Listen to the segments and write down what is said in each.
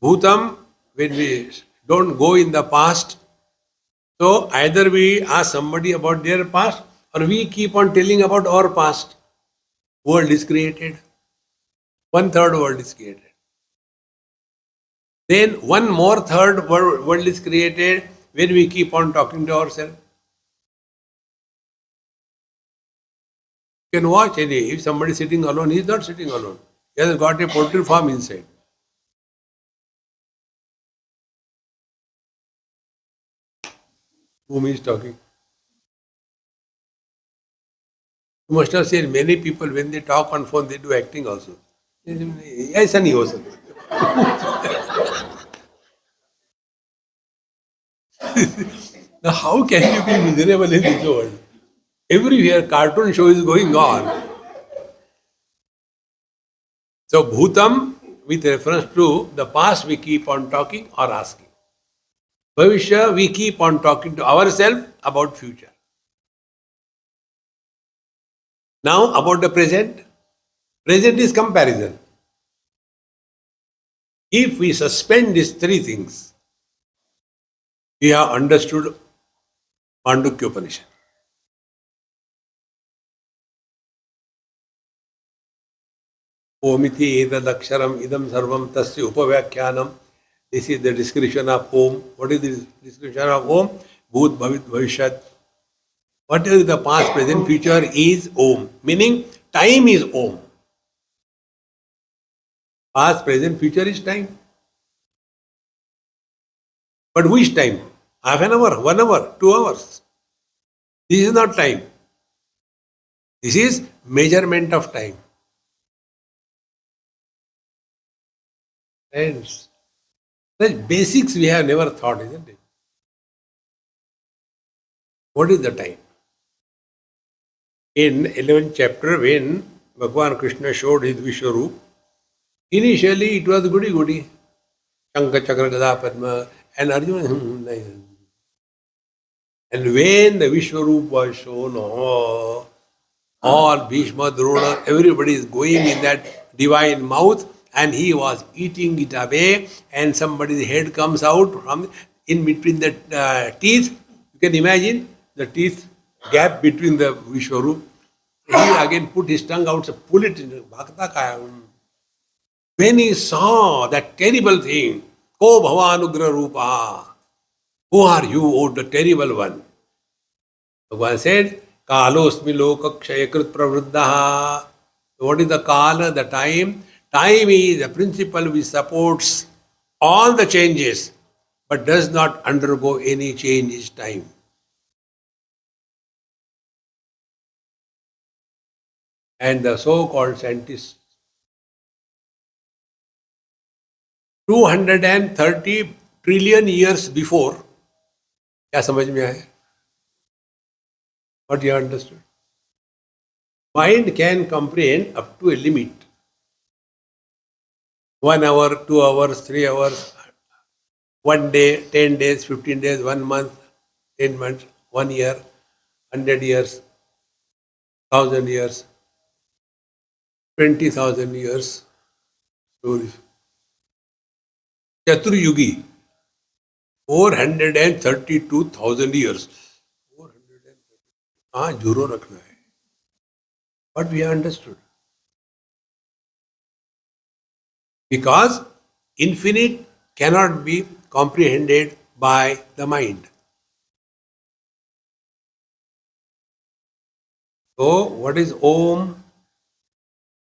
Bhutam, when we don't go in the past, so either we ask somebody about their past or we keep on telling about our past. World is created. One third world is created. Then one more third world is created when we keep on talking to ourselves. You can watch any. If somebody is sitting alone, he is not sitting alone. He has got a poultry farm inside. Whom he is talking? You must have seen many people when they talk on phone, they do acting also. ऐसा नहीं हो सकता. Now, how can you be miserable in this world? Everywhere cartoon show is going on. So Bhutam, with reference to the past, we keep on talking or asking. Bhavishya, we keep on talking to ourselves about future. Now about the present. Present is comparison. If we suspend these three things, we have understood Mandukya Upanishad. Omiti etadaksharam idam sarvam tasya upavyakyanam. This is the description of Om. What is the description of Om? Bhut, Bhavit, Bhavishyat. What is the past, present, future is Om. Meaning time is Om. Past, present, future is time. But which time? Half an hour, 1 hour, 2 hours. This is not time. This is measurement of time. Friends, the basics we have never thought, isn't it? What is the time? In 11th chapter, when Bhagavan Krishna showed his Vishwaroop, initially it was goody goody. Shankha Chakra Gada Padma and Arjuna. And when the Vishwaroop was shown, all Bhishma, Drona, everybody is going in that divine mouth and he was eating it away and somebody's head comes out from in between the teeth. You can imagine the teeth gap between the Vishwaroop. He again put his tongue out, so pull it in. When he saw that terrible thing, Ko Bhavanugra Rupa, who are you, O the terrible one? Bhagavan said, Kalosmi lokakshayakrit pravruddha. What is the kala, the time? Time is the principle which supports all the changes but does not undergo any change is time. And the so-called scientists, 230 trillion years before, क्या समझ में आया? What you understood? Mind can comprehend up to a limit. 1 hour, 2 hours, 3 hours, 1 day, 10 days, 15 days, 1 month, 10 months, 1 year, 100 years, 1,000 years, 20,000 years. Stories. Chaturyugi, 432,000 years. 430. हाँ झूरो रखना है. What we have understood? Because infinite cannot be comprehended by the mind. So, what is Om?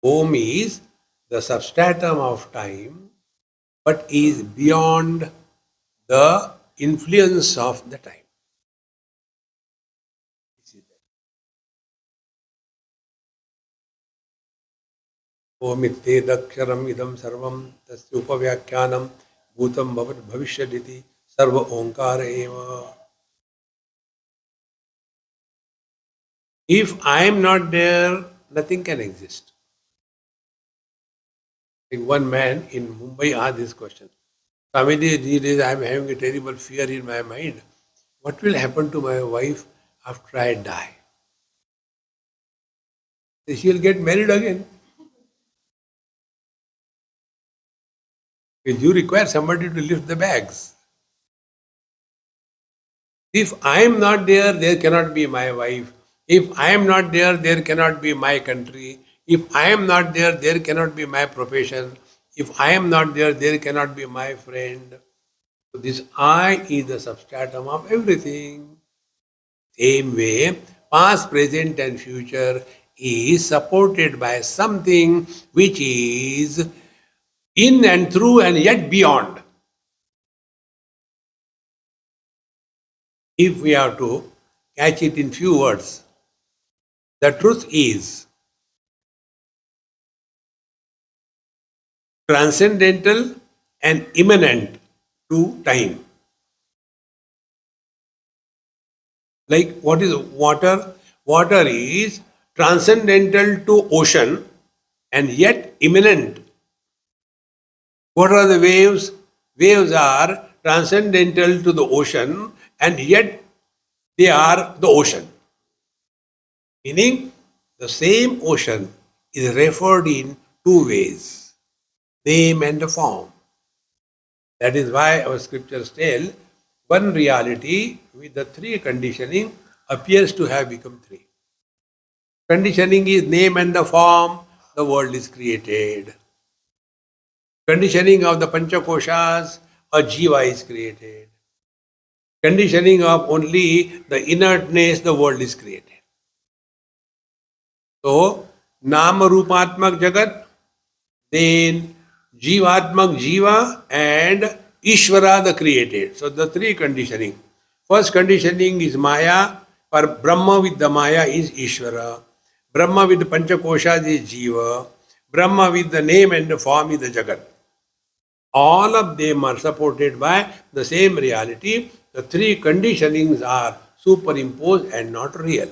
Om is the substratum of time, but is beyond the influence of the time. Omitedaksharam idam sarvam tasya upavyakyanam bhutam bhavat bhavishyaditi sarva onkara eva. If I am not there, nothing can exist. Like one man in Mumbai asked this question. Swamiji, these days I am having a terrible fear in my mind. What will happen to my wife after I die? She will get married again. Because you require somebody to lift the bags. If I am not there, there cannot be my wife. If I am not there, there cannot be my country. If I am not there, there cannot be my profession. If I am not there, there cannot be my friend. So this I is the substratum of everything. Same way, past, present, and future is supported by something which is in and through and yet beyond. If we have to catch it in few words, the truth is transcendental and immanent to time. Like what is water? Water is transcendental to ocean and yet immanent. What are the waves? Waves are transcendental to the ocean and yet they are the ocean. Meaning the same ocean is referred in two ways, name and form. That is why our scriptures tell one reality with the three conditioning appears to have become three. Conditioning is name and the form, the world is created. Conditioning of the Panchakoshas, a jiva is created. Conditioning of only the inertness, the world is created. So, Nama Rupatmak Jagat, then Jivatmak Jiva, and Ishvara the created. So, the three conditioning. First conditioning is Maya, for Brahma with the Maya is Ishvara. Brahma with the Panchakoshas is Jiva. Brahma with the name and the form is the Jagat. All of them are supported by the same reality. The three conditionings are superimposed and not real.